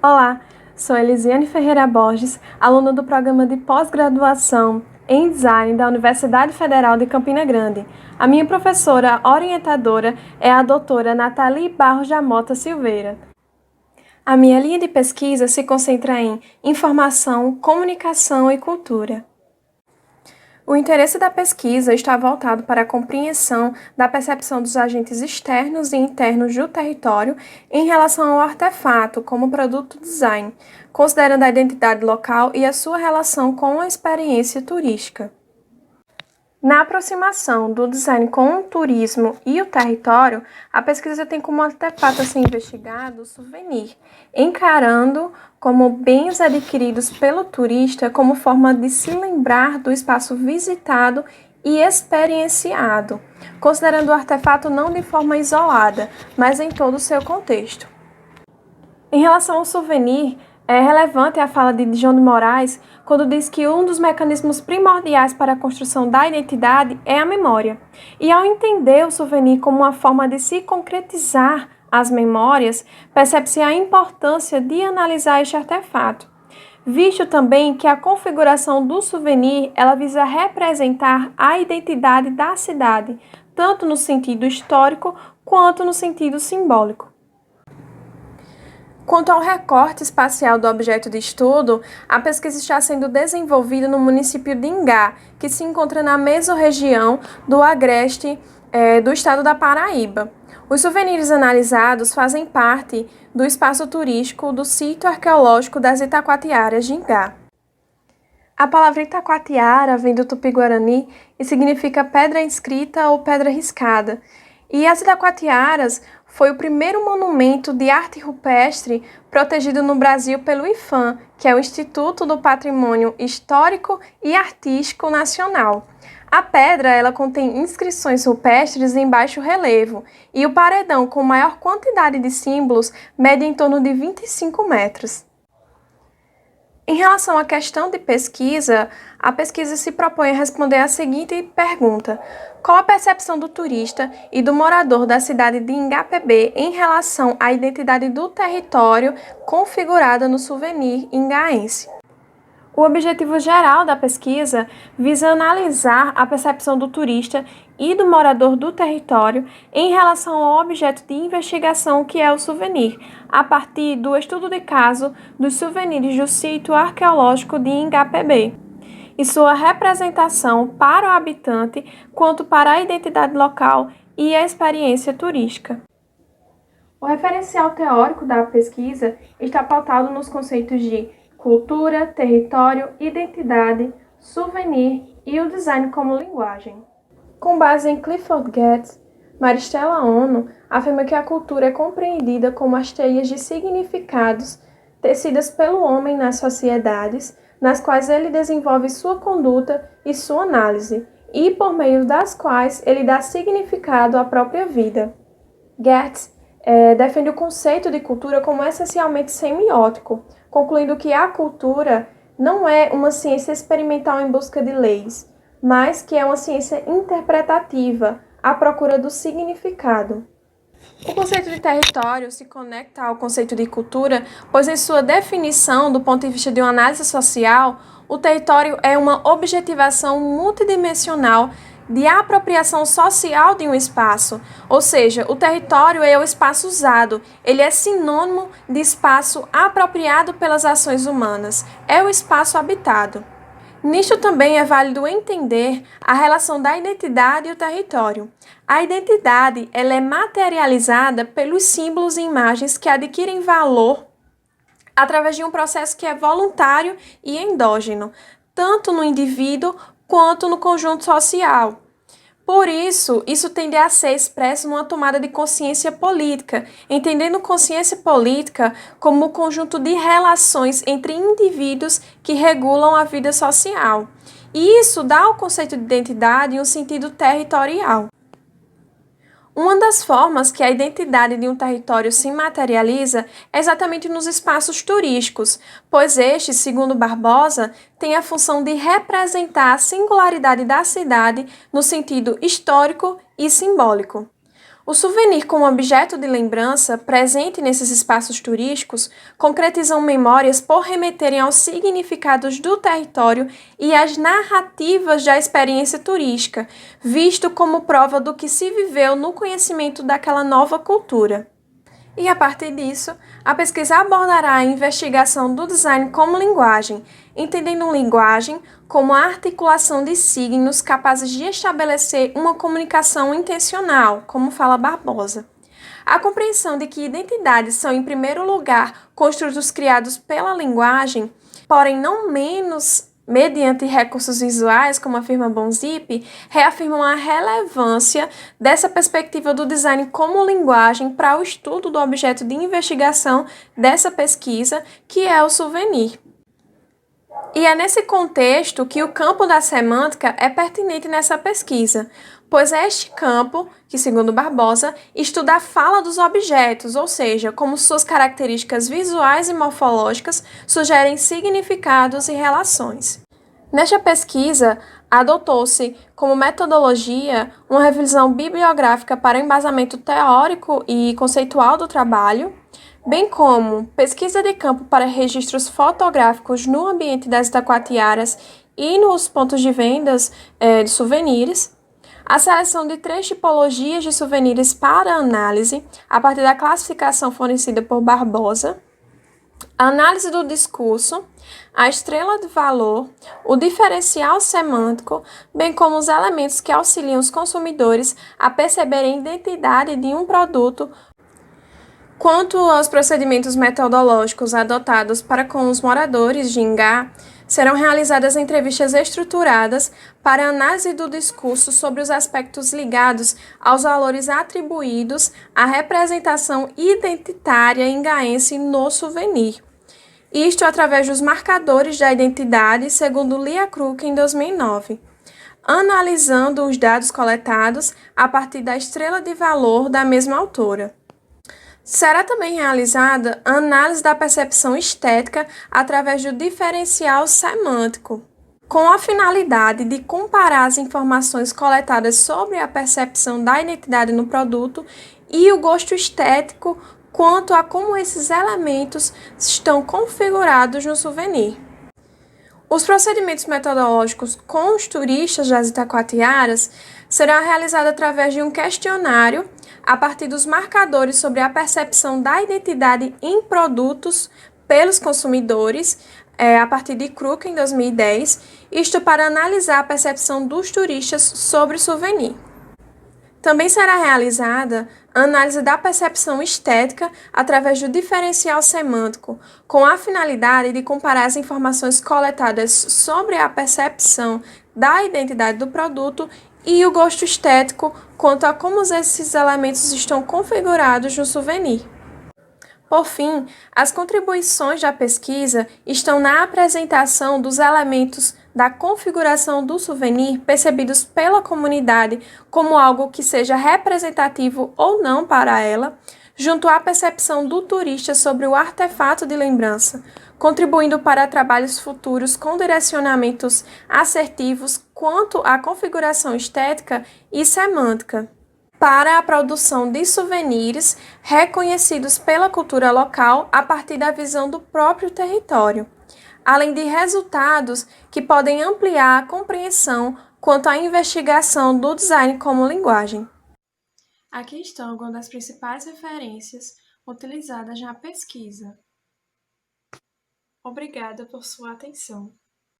Olá, sou Elisiane Ferreira Borges, aluna do programa de pós-graduação em Design da Universidade Federal de Campina Grande. A minha professora orientadora é a doutora Nathalie Barros da Mota Silveira. A minha linha de pesquisa se concentra em informação, comunicação e cultura. O interesse da pesquisa está voltado para a compreensão da percepção dos agentes externos e internos do território em relação ao artefato como produto design, considerando a identidade local e a sua relação com a experiência turística. Na aproximação do design com o turismo e o território, a pesquisa tem como artefato a ser investigado o souvenir, encarando como bens adquiridos pelo turista como forma de se lembrar do espaço visitado e experienciado, considerando o artefato não de forma isolada, mas em todo o seu contexto. Em relação ao souvenir, é relevante a fala de João de Moraes quando diz que um dos mecanismos primordiais para a construção da identidade é a memória. E ao entender o souvenir como uma forma de se concretizar as memórias, percebe-se a importância de analisar este artefato, visto também que a configuração do souvenir ela visa representar a identidade da cidade, tanto no sentido histórico quanto no sentido simbólico. Quanto ao recorte espacial do objeto de estudo, a pesquisa está sendo desenvolvida no município de Ingá, que se encontra na mesorregião do Agreste do estado da Paraíba. Os souvenirs analisados fazem parte do espaço turístico do sítio arqueológico das Itacoatiaras de Ingá. A palavra Itacoatiara vem do Tupi-Guarani e significa pedra inscrita ou pedra riscada. E as Itacoatiaras foi o primeiro monumento de arte rupestre protegido no Brasil pelo IPHAN, que é o Instituto do Patrimônio Histórico e Artístico Nacional. A pedra ela contém inscrições rupestres em baixo relevo e o paredão com maior quantidade de símbolos mede em torno de 25 metros. Em relação à questão de pesquisa, a pesquisa se propõe a responder a seguinte pergunta: qual a percepção do turista e do morador da cidade de Ingá-Pebê em relação à identidade do território configurada no souvenir ingaense? O objetivo geral da pesquisa visa analisar a percepção do turista e do morador do território em relação ao objeto de investigação que é o souvenir, a partir do estudo de caso dos souvenirs do sítio arqueológico de Ingá-Pebê e sua representação para o habitante quanto para a identidade local e a experiência turística. O referencial teórico da pesquisa está pautado nos conceitos de cultura, território, identidade, souvenir e o design como linguagem. Com base em Clifford Geertz, Maristela Ono afirma que a cultura é compreendida como as teias de significados tecidas pelo homem nas sociedades, nas quais ele desenvolve sua conduta e sua análise, e por meio das quais ele dá significado à própria vida. Geertz defende o conceito de cultura como essencialmente semiótico, concluindo que a cultura não é uma ciência experimental em busca de leis, mas que é uma ciência interpretativa, à procura do significado. O conceito de território se conecta ao conceito de cultura, pois em sua definição, do ponto de vista de uma análise social, o território é uma objetivação multidimensional de apropriação social de um espaço, ou seja, o território é o espaço usado, ele é sinônimo de espaço apropriado pelas ações humanas, é o espaço habitado. Nisto também é válido entender a relação da identidade e o território. A identidade ela é materializada pelos símbolos e imagens que adquirem valor através de um processo que é voluntário e endógeno, tanto no indivíduo quanto no conjunto social. Por isso tende a ser expresso numa tomada de consciência política, entendendo consciência política como o conjunto de relações entre indivíduos que regulam a vida social. E isso dá ao conceito de identidade um sentido territorial. Uma das formas que a identidade de um território se materializa é exatamente nos espaços turísticos, pois estes, segundo Barbosa, têm a função de representar a singularidade da cidade no sentido histórico e simbólico. O souvenir como objeto de lembrança presente nesses espaços turísticos concretizam memórias por remeterem aos significados do território e às narrativas da experiência turística, visto como prova do que se viveu no conhecimento daquela nova cultura. E a partir disso, a pesquisa abordará a investigação do design como linguagem, entendendo linguagem como a articulação de signos capazes de estabelecer uma comunicação intencional, como fala Barbosa. A compreensão de que identidades são, em primeiro lugar, construtos criados pela linguagem, porém não menos mediante recursos visuais, como afirma Bonzip, reafirmam a relevância dessa perspectiva do design como linguagem para o estudo do objeto de investigação dessa pesquisa, que é o souvenir. E é nesse contexto que o campo da semântica é pertinente nessa pesquisa, pois é este campo que, segundo Barbosa, estuda a fala dos objetos, ou seja, como suas características visuais e morfológicas sugerem significados e relações. Nesta pesquisa, adotou-se como metodologia uma revisão bibliográfica para embasamento teórico e conceitual do trabalho, bem como pesquisa de campo para registros fotográficos no ambiente das Itacoatiaras e nos pontos de vendas de souvenirs, a seleção de 3 tipologias de souvenirs para análise, a partir da classificação fornecida por Barbosa, a análise do discurso, a estrela de valor, o diferencial semântico, bem como os elementos que auxiliam os consumidores a perceberem a identidade de um produto. Quanto aos procedimentos metodológicos adotados para com os moradores de Ingá, serão realizadas entrevistas estruturadas para análise do discurso sobre os aspectos ligados aos valores atribuídos à representação identitária ingaense no souvenir. Isto através dos marcadores da identidade, segundo Lia Kruk em 2009, analisando os dados coletados a partir da estrela de valor da mesma autora. Será também realizada a análise da percepção estética através do diferencial semântico, com a finalidade de comparar as informações coletadas sobre a percepção da identidade no produto e o gosto estético quanto a como esses elementos estão configurados no souvenir. Os procedimentos metodológicos com os turistas das Itacoatiaras serão realizados através de um questionário a partir dos marcadores sobre a percepção da identidade em produtos pelos consumidores, a partir de Kruk em 2010, isto para analisar a percepção dos turistas sobre o souvenir. Também será realizada a análise da percepção estética através do diferencial semântico, com a finalidade de comparar as informações coletadas sobre a percepção da identidade do produto e o gosto estético quanto a como esses elementos estão configurados no souvenir. Por fim, as contribuições da pesquisa estão na apresentação dos elementos da configuração do souvenir percebidos pela comunidade como algo que seja representativo ou não para ela, junto à percepção do turista sobre o artefato de lembrança, contribuindo para trabalhos futuros com direcionamentos assertivos quanto à configuração estética e semântica, para a produção de souvenirs reconhecidos pela cultura local a partir da visão do próprio território, além de resultados que podem ampliar a compreensão quanto à investigação do design como linguagem. Aqui estão algumas das principais referências utilizadas na pesquisa. Obrigada por sua atenção.